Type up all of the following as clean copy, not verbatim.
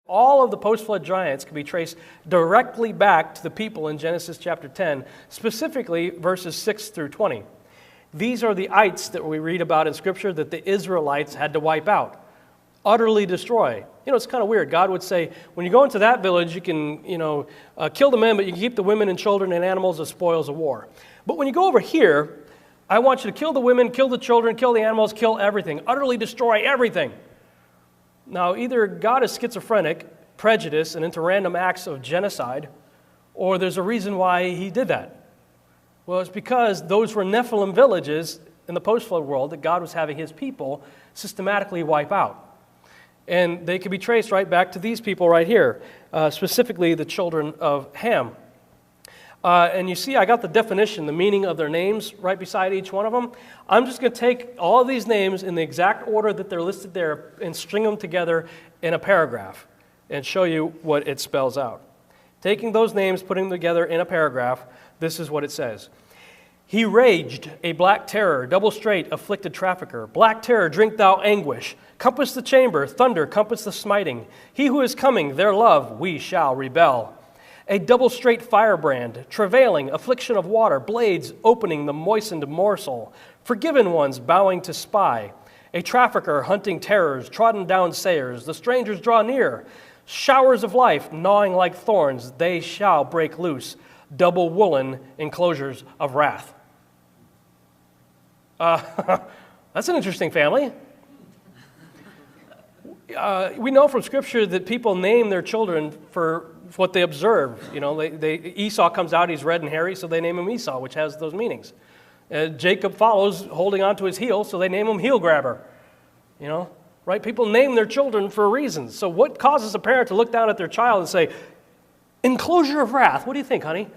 All of the post-flood giants can be traced directly back to the people in Genesis chapter 10, specifically verses 6 through 20. These are the ites that we read about in Scripture that the Israelites had to wipe out, utterly destroy. It's kind of weird. God would say, when you go into that village, you can, kill the men, but you can keep the women and children and animals as spoils of war. But when you go over here, I want you to kill the women, kill the children, kill the animals, kill everything, utterly destroy everything. Now, either God is schizophrenic, prejudiced, and into random acts of genocide, or there's a reason why he did that. Well, it's because those were Nephilim villages in the post-flood world that God was having his people systematically wipe out. And they can be traced right back to these people right here, specifically the children of Ham. And you see, I got the definition, the meaning of their names right beside each one of them. I'm just going to take all of these names in the exact order that they're listed there and string them together in a paragraph and show you what it spells out. Taking those names, putting them together in a paragraph, this is what it says. He raged, a black terror, double straight, afflicted trafficker. Black terror, drink thou anguish. Compass the chamber, thunder, compass the smiting. He who is coming, their love, we shall rebel. A double straight firebrand, travailing, affliction of water, blades opening the moistened morsel, forgiven ones bowing to spy, a trafficker hunting terrors, trodden down sayers, the strangers draw near, showers of life gnawing like thorns, they shall break loose, double woolen enclosures of wrath. That's an interesting family. We know from Scripture that people name their children for what they observe. Esau comes out, he's red and hairy, so they name him Esau, which has those meanings. Jacob follows, holding onto his heel, so they name him heel grabber. Right? People name their children for reasons. So what causes a parent to look down at their child and say, enclosure of wrath? What do you think, honey?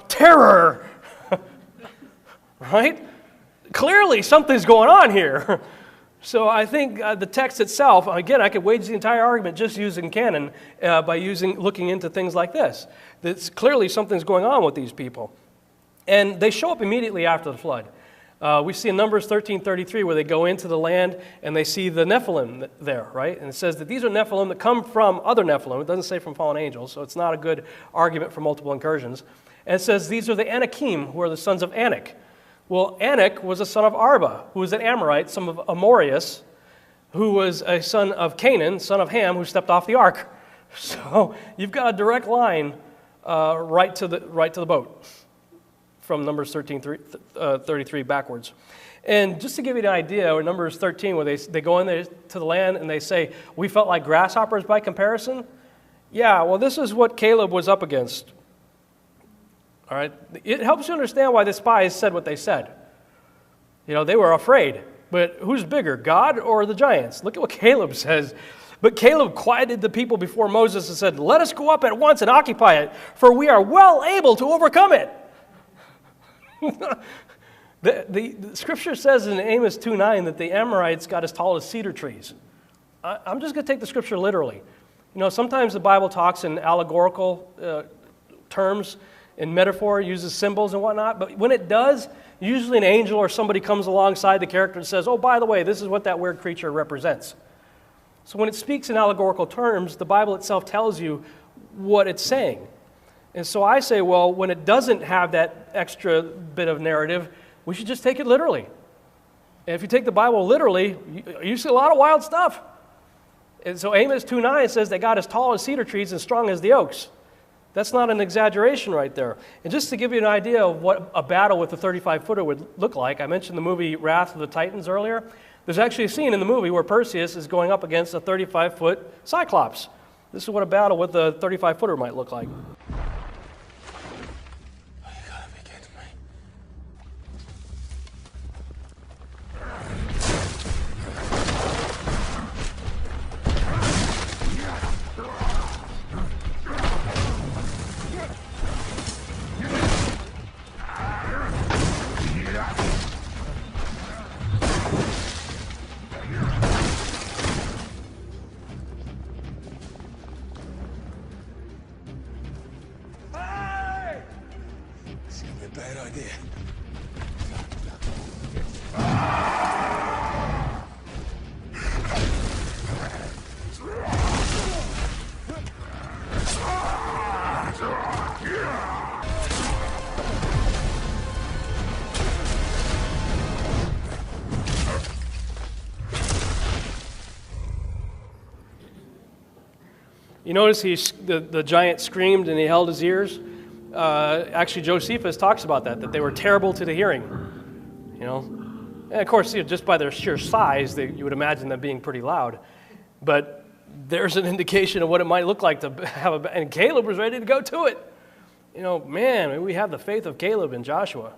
Terror. Right? Clearly, something's going on here. So I think the text itself, again, I could wage the entire argument just using canon by looking into things like this. That's clearly something's going on with these people. And they show up immediately after the flood. We see in Numbers 13:33 where they go into the land and they see the Nephilim there, right? And it says that these are Nephilim that come from other Nephilim. It doesn't say from fallen angels, so it's not a good argument for multiple incursions. And it says these are the Anakim, who are the sons of Anak. Well, Anak was a son of Arba, who was an Amorite, son of Amorius, who was a son of Canaan, son of Ham, who stepped off the ark. So you've got a direct line right to the boat from Numbers 13:33 backwards. And just to give you an idea, in Numbers 13, where they go in there to the land and they say, we felt like grasshoppers by comparison. Yeah, well, this is what Caleb was up against. All right, it helps you understand why the spies said what they said. They were afraid. But who's bigger, God or the giants? Look at what Caleb says. But Caleb quieted the people before Moses and said, let us go up at once and occupy it, for we are well able to overcome it. The scripture says in Amos 2:9 that the Amorites got as tall as cedar trees. I'm just going to take the scripture literally. Sometimes the Bible talks in allegorical terms, in metaphor, uses symbols and whatnot, but when it does, usually an angel or somebody comes alongside the character and says, oh, by the way, this is what that weird creature represents. So when it speaks in allegorical terms, the Bible itself tells you what it's saying. And so I say, well, when it doesn't have that extra bit of narrative, we should just take it literally. And if you take the Bible literally, you see a lot of wild stuff. And so Amos 2:9 says they got as tall as cedar trees and strong as the oaks. That's not an exaggeration right there. And just to give you an idea of what a battle with a 35-footer would look like, I mentioned the movie Wrath of the Titans earlier. There's actually a scene in the movie where Perseus is going up against a 35-foot Cyclops. This is what a battle with a 35-footer might look like. You notice the giant screamed and he held his ears. Actually, Josephus talks about that they were terrible to the hearing. You know, and of course, just by their sheer size, you would imagine them being pretty loud. But there's an indication of what it might look like to have and Caleb was ready to go to it. You know, man, we have the faith of Caleb and Joshua.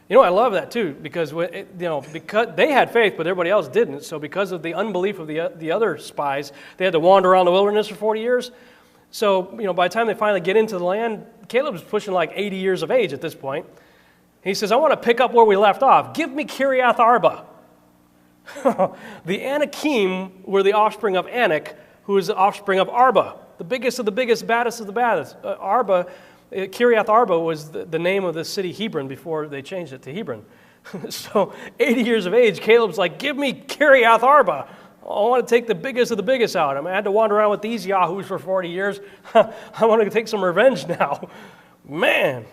You know, I love that too, because because they had faith, but everybody else didn't. So because of the unbelief of the other spies, they had to wander around the wilderness for 40 years. So, by the time they finally get into the land, Caleb's pushing like 80 years of age at this point. He says, I want to pick up where we left off. Give me Kiriath Arba. The Anakim were the offspring of Anak, who is the offspring of Arba, the biggest of the biggest, baddest of the baddest. Kiriath Arba was the name of the city Hebron before they changed it to Hebron. So 80 years of age, Caleb's like, give me Kiriath Arba. I want to take the biggest of the biggest out. I had to wander around with these yahoos for 40 years. I want to take some revenge now. Man,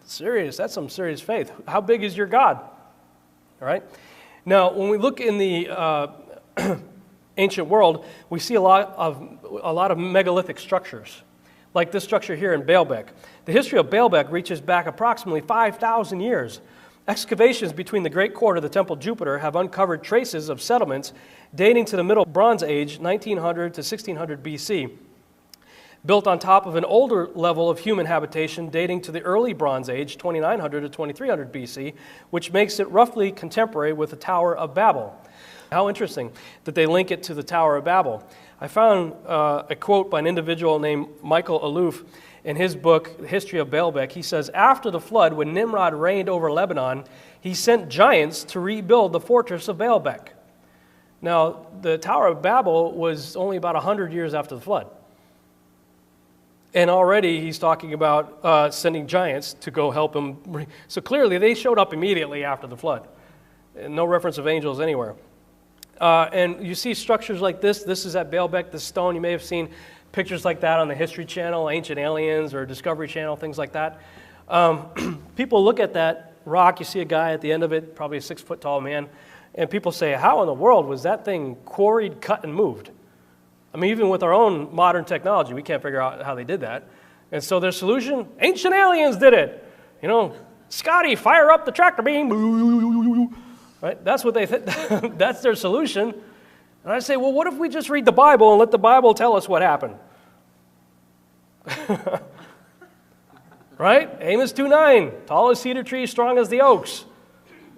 serious. That's some serious faith. How big is your God? All right. Now, when we look in the ancient world, we see a lot of megalithic structures, like this structure here in Baalbek. The history of Baalbek reaches back approximately 5,000 years. Excavations between the Great Court of the Temple Jupiter have uncovered traces of settlements dating to the Middle Bronze Age, 1900 to 1600 BC, built on top of an older level of human habitation dating to the early Bronze Age, 2900 to 2300 BC, which makes it roughly contemporary with the Tower of Babel. How interesting that they link it to the Tower of Babel. I found a quote by an individual named Michael Aloof in his book, The History of Baalbek. He says, after the flood, when Nimrod reigned over Lebanon, he sent giants to rebuild the fortress of Baalbek. Now, the Tower of Babel was only about 100 years after the flood. And already he's talking about sending giants to go help him. So clearly they showed up immediately after the flood. And no reference of angels anywhere. And you see structures like this. This is at Baalbek, the stone. You may have seen pictures like that on the History Channel, Ancient Aliens, or Discovery Channel, things like that. People look at that rock. You see a guy at the end of it, probably a 6-foot-tall man. And people say, how in the world was that thing quarried, cut, and moved? I mean, even with our own modern technology, we can't figure out how they did that. And so their solution, Ancient Aliens did it. Scotty, fire up the tractor beam. Right? That's what they that's their solution. And I say, well, what if we just read the Bible and let the Bible tell us what happened? Right? Amos 2:9, tall as cedar trees, strong as the oaks.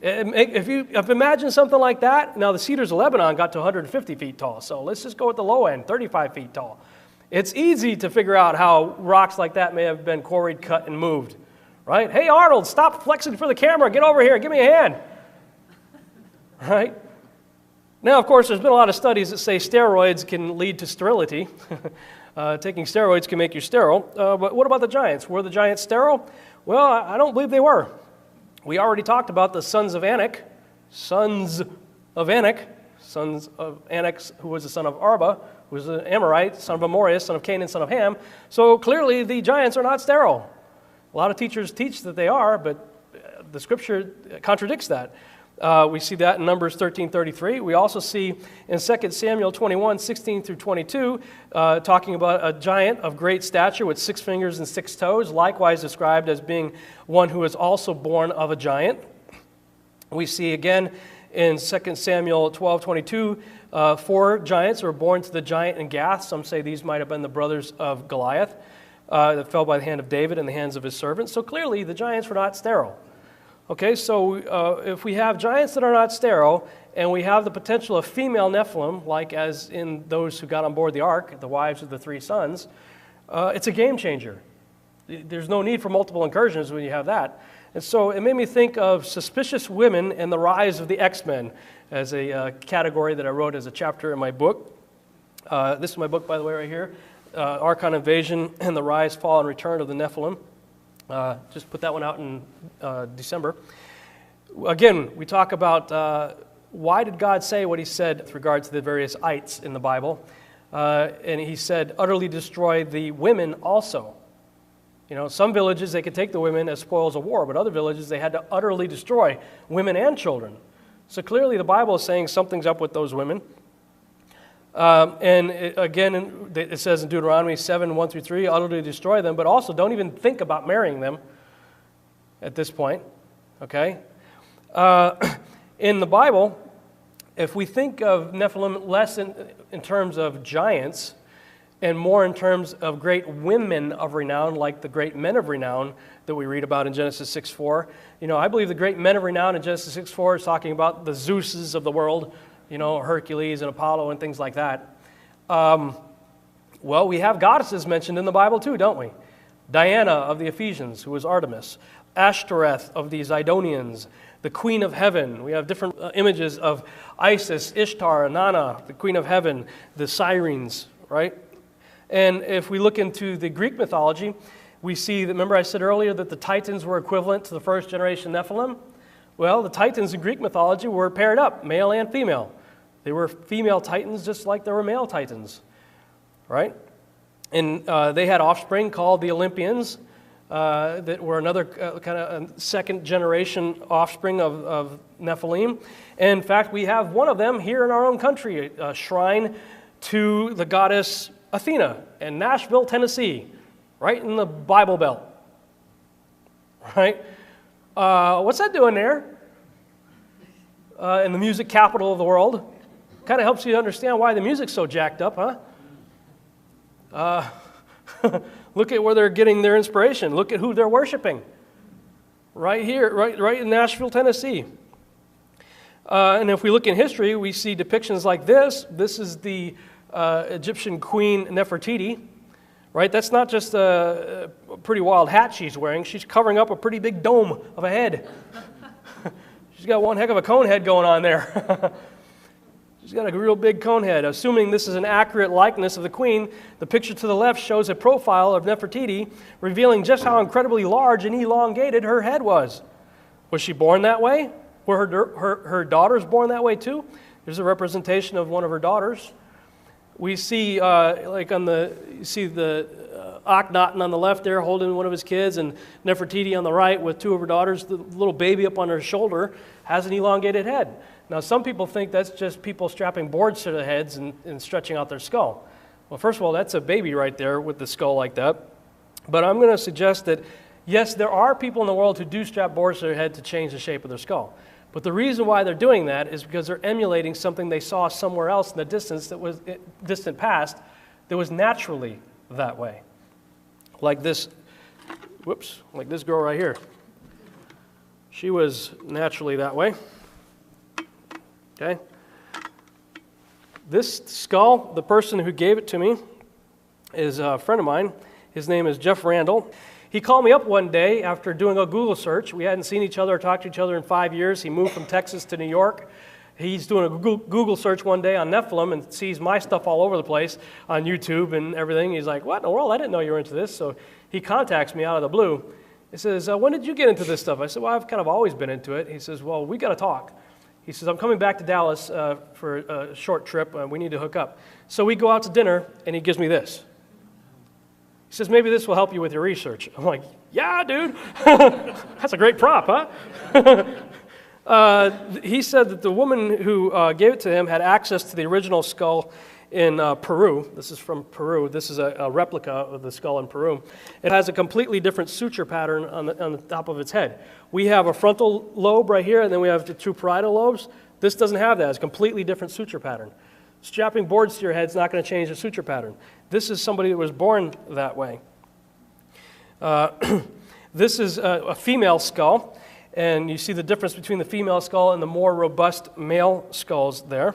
If you imagine something like that, now the cedars of Lebanon got to 150 feet tall, so let's just go with the low end, 35 feet tall. It's easy to figure out how rocks like that may have been quarried, cut, and moved. Right? Hey, Arnold, stop flexing for the camera. Get over here. Give me a hand. Right? Now, of course, there's been a lot of studies that say steroids can lead to sterility. Taking steroids can make you sterile. But what about the giants? Were the giants sterile? Well, I don't believe they were. We already talked about the sons of Anak, who was the son of Arba, who was an Amorite, son of Amorius, son of Canaan, son of Ham. So clearly the giants are not sterile. A lot of teachers teach that they are, but the scripture contradicts that. We see that in Numbers 13:33. We also see in 2 Samuel 21:16 through 22, talking about a giant of great stature with 6 fingers and 6 toes, likewise described as being one who is also born of a giant. We see again in 2 Samuel 12:22, 4 giants were born to the giant in Gath. Some say these might have been the brothers of Goliath that fell by the hand of David and the hands of his servants. So clearly the giants were not sterile. Okay, so if we have giants that are not sterile, and we have the potential of female Nephilim, like as in those who got on board the ark, the wives of the 3 sons, it's a game changer. There's no need for multiple incursions when you have that. And so it made me think of suspicious women and the rise of the X-Men as a category that I wrote as a chapter in my book. This is my book, by the way, right here, Archon Invasion and the Rise, Fall, and Return of the Nephilim. Just put that one out in December. Again, we talk about why did God say what he said with regard to the various ites in the Bible. And he said, utterly destroy the women also. Some villages, they could take the women as spoils of war, but other villages, they had to utterly destroy women and children. So clearly the Bible is saying something's up with those women. It says in Deuteronomy 7, 1 through 3, utterly destroy them, but also don't even think about marrying them at this point, okay? In the Bible, if we think of Nephilim less in terms of giants and more in terms of great women of renown, like the great men of renown that we read about in Genesis 6:4, I believe the great men of renown in Genesis 6:4 is talking about the Zeuses of the world, Hercules and Apollo and things like that. We have goddesses mentioned in the Bible too, don't we? Diana of the Ephesians, who was Artemis. Ashtoreth of the Zidonians. The Queen of Heaven. We have different images of Isis, Ishtar, Inanna, the Queen of Heaven, the Sirens, right? And if we look into the Greek mythology, we see that, remember I said earlier that the Titans were equivalent to the first generation Nephilim? Well, the Titans in Greek mythology were paired up, male and female. They were female Titans just like there were male Titans, right? And they had offspring called the Olympians that were another kind of second generation offspring of Nephilim. And in fact, we have one of them here in our own country, a shrine to the goddess Athena in Nashville, Tennessee, right in the Bible Belt, right? What's that doing there? In the music capital of the world. Kind of helps you understand why the music's so jacked up, huh? Look at where they're getting their inspiration. Look at who they're worshiping. Right here, right in Nashville, Tennessee. And if we look in history, we see depictions like this. This is the Egyptian queen Nefertiti, right? That's not just a pretty wild hat she's wearing. She's covering up a pretty big dome of a head. She's got one heck of a cone head going on there. She's got a real big cone head. Assuming this is an accurate likeness of the queen, the picture to the left shows a profile of Nefertiti, revealing just how incredibly large and elongated her head was. Was she born that way? Were her daughters born that way too? There's a representation of one of her daughters. We see, you see the Akhenaten on the left there holding one of his kids, and Nefertiti on the right with two of her daughters. The little baby up on her shoulder has an elongated head. Now, some people think that's just people strapping boards to their heads and stretching out their skull. Well, first of all, that's a baby right there with the skull like that. But I'm going to suggest that, yes, there are people in the world who do strap boards to their head to change the shape of their skull. But the reason why they're doing that is because they're emulating something they saw somewhere else in the distance that was distant past that was naturally that way. Like this, like this girl right here. She was naturally that way. Okay? This skull, the person who gave it to me is a friend of mine. His name is Jeff Randall. He called me up one day after doing a Google search. We hadn't seen each other or talked to each other in 5 years. He moved from Texas to New York. He's doing a Google search one day on Nephilim and sees my stuff all over the place on YouTube and everything. He's like, what in the world? I didn't know you were into this. So he contacts me out of the blue. He says, when did you get into this stuff? I said, well, I've kind of always been into it. He says, well, we got to talk. He says, I'm coming back to Dallas for a short trip. We need to hook up. So we go out to dinner, and he gives me this. He says, maybe this will help you with your research. I'm like, yeah, dude. That's a great prop, huh? He said that the woman who gave it to him had access to the original skull in Peru. This is from Peru. This is a replica of the skull in Peru. It has a completely different suture pattern on the top of its head. We have a frontal lobe right here, and then we have the two parietal lobes. This doesn't have that. It's a completely different suture pattern. Strapping boards to your head is not going to change the suture pattern. This is somebody that was born that way. This is a female skull, and you see the difference between the female skull and the more robust male skulls there.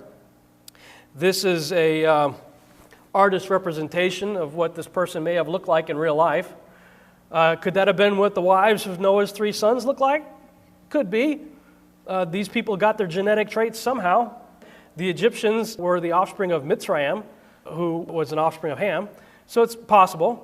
This is a artist representation of what this person may have looked like in real life. Could that have been what the wives of Noah's 3 sons looked like? Could be. These people got their genetic traits somehow. The Egyptians were the offspring of Mitzrayim, who was an offspring of Ham. So it's possible.